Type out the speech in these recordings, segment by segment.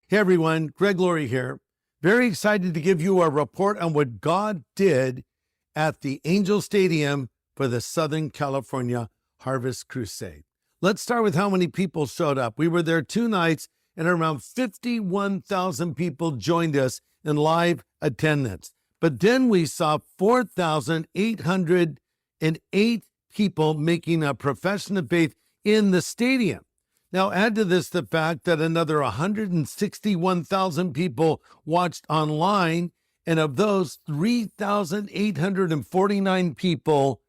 Hey everyone, Greg Laurie here. Very excited to give you a report on what God did at the Angel Stadium for the Southern California Harvest Crusade. Let's start with how many people showed up. We were there 2 nights and around 51,000 people joined us in live attendance. But then we saw 4,808 people making a profession of faith in the stadium. Now, add to this the fact that another 161,000 people watched online, and of those, 3,849 people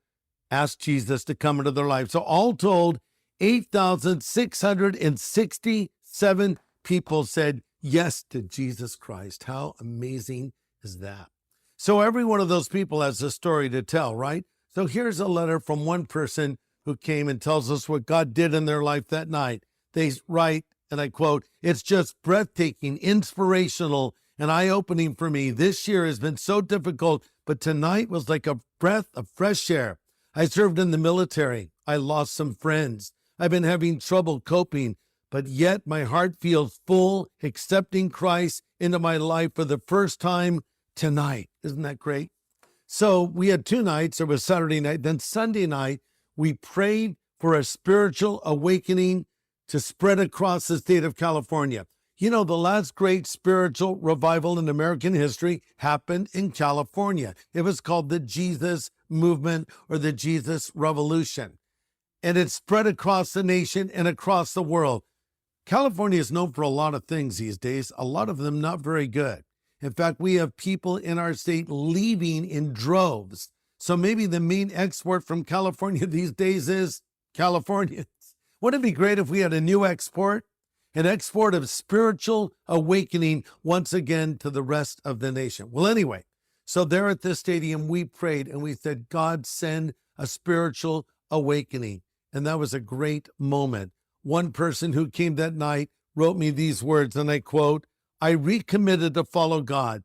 asked Jesus to come into their life. So all told, 8,667 people said yes to Jesus Christ. How amazing is that? So every one of those people has a story to tell, right? So here's a letter from one person who came and tells us what God did in their life that night. They write, and I quote, "It's just breathtaking, inspirational, and eye-opening for me. This year has been so difficult, but tonight was like a breath of fresh air. I served in the military. I lost some friends. I've been having trouble coping, but yet my heart feels full, accepting Christ into my life for the first time tonight." Isn't that great? So we had 2 nights. There was Saturday night. Then Sunday night, we prayed for a spiritual awakening to spread across the state of California. You know, the last great spiritual revival in American history happened in California. It was called the Jesus Movement or the Jesus Revolution. And it spread across the nation and across the world. California is known for a lot of things these days, a lot of them not very good. In fact, we have people in our state leaving in droves. So maybe the main export from California these days is California. Wouldn't it be great if we had a new export? An export of spiritual awakening once again to the rest of the nation. Well, anyway, so there at this stadium, we prayed and we said, God, send a spiritual awakening. And that was a great moment. One person who came that night wrote me these words, and I quote, "I recommitted to follow God.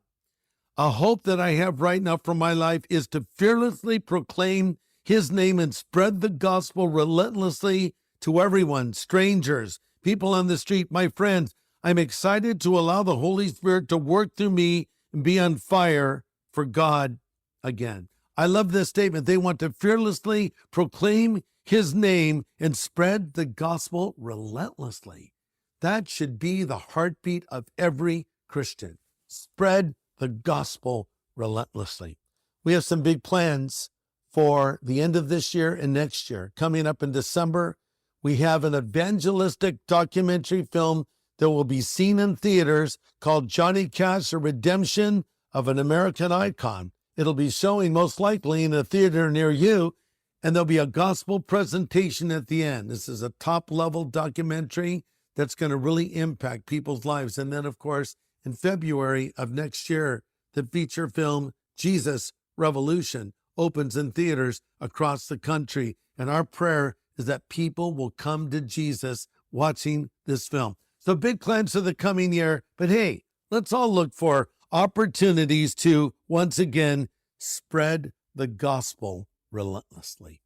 A hope that I have right now for my life is to fearlessly proclaim his name and spread the gospel relentlessly to everyone, strangers, people on the street, my friends. I'm excited to allow the Holy Spirit to work through me and be on fire for God again." I love this statement. They want to fearlessly proclaim his name and spread the gospel relentlessly. That should be the heartbeat of every Christian. Spread the gospel relentlessly. We have some big plans for the end of this year and next year. Coming up in December, we have an evangelistic documentary film that will be seen in theaters called Johnny Cash, A Redemption of an American Icon. It'll be showing most likely in a theater near you, and there'll be a gospel presentation at the end. This is a top-level documentary that's going to really impact people's lives. And then, of course, in February of next year, the feature film Jesus Revolution opens in theaters across the country. And our prayer is that people will come to Jesus watching this film. So big plans for the coming year. But hey, let's all look for opportunities to, once again, spread the gospel relentlessly.